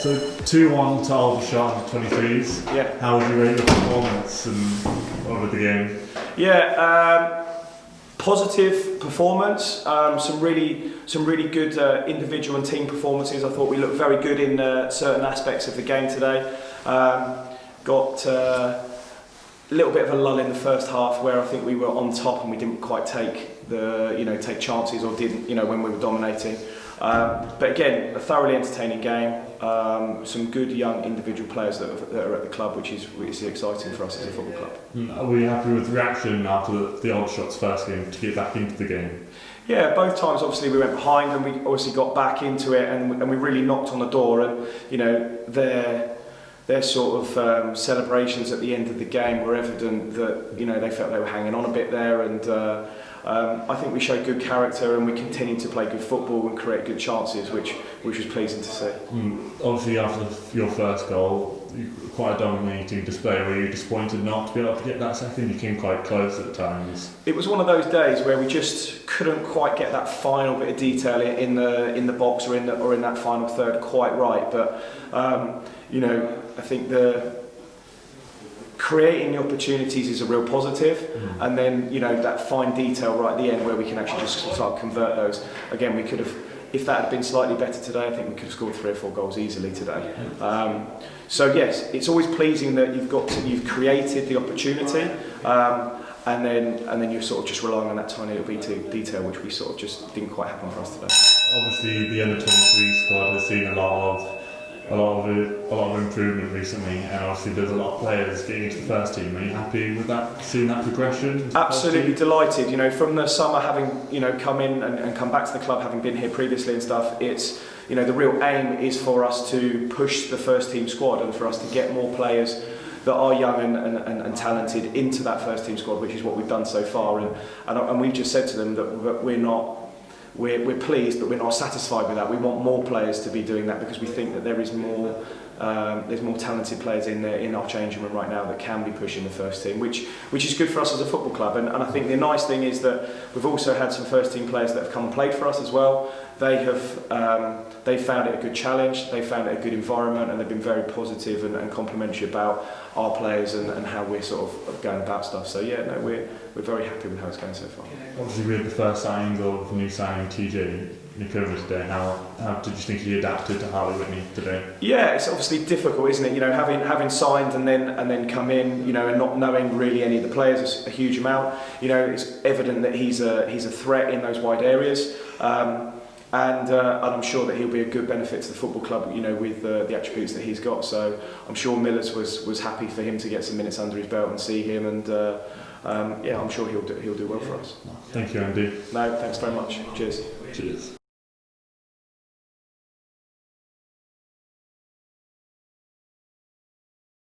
So 2-1 to Aldershot 23s. Yeah. How would you rate your performance over the game? Yeah, positive performance. Some really good individual and team performances. I thought we looked very good in certain aspects of the game today. Got a little bit of a lull in the first half where I think we were on top and we didn't quite take take chances or didn't when we were dominating. But again, a thoroughly entertaining game. Some good young individual players that are at the club, which is exciting for us as a football club. Are we happy with the reaction after the Aldershot's first game to get back into the game? Yeah, both times obviously we went behind and we obviously got back into it and we really knocked on the door, and their sort of celebrations at the end of the game were evident that they felt they were hanging on a bit there, and I think we showed good character and we continued to play good football and create good chances, which was pleasing to see. Obviously, after your first goal, quite a dominating display. Were you disappointed not to be able to get that second? You came quite close at times. It was one of those days where we just couldn't quite get that final bit of detail in the box or in that final third quite right. But I think creating the opportunities is a real positive, and then that fine detail right at the end where we can actually just start to convert those. Again, we could have, if that had been slightly better today, I think we could have scored 3 or 4 goals easily today. So yes, it's always pleasing that you've created the opportunity, and then you're sort of just relying on that tiny little bit of detail, which we sort of just didn't quite happen for us today. Obviously, the under-23 squad has seen a lot of improvement recently, and obviously there's a lot of players getting into the first team. Are you happy with that, seeing that progression? Absolutely delighted. From the summer, having come in and come back to the club, having been here previously and stuff, it's the real aim is for us to push the first team squad and for us to get more players that are young and talented into that first team squad, which is what we've done so far. And we've just said to them that we're pleased, but we're not satisfied with that. We want more players to be doing that because we think that there's more talented players in our changing room right now that can be pushing the first team, which is good for us as a football club. And I think the nice thing is that we've also had some first team players that have come and played for us as well. They found it a good challenge, they found it a good environment, and they've been very positive and complimentary about our players and how we're sort of going about stuff. So yeah, no, we're very happy with how it's going so far. Obviously, we had the first signing of the new signing TJ KIRBY today. How did you think he adapted to Harley Whitney today? Yeah, it's obviously difficult, isn't it? Having signed and then come in, and not knowing really any of the players a huge amount. It's evident that he's a threat in those wide areas. And I'm sure that he'll be a good benefit to the football club, with the attributes that he's got. So I'm sure Millers was happy for him to get some minutes under his belt and see him, and I'm sure he'll do well for us. Thank you, Andy. No, thanks very much. Cheers. Cheers.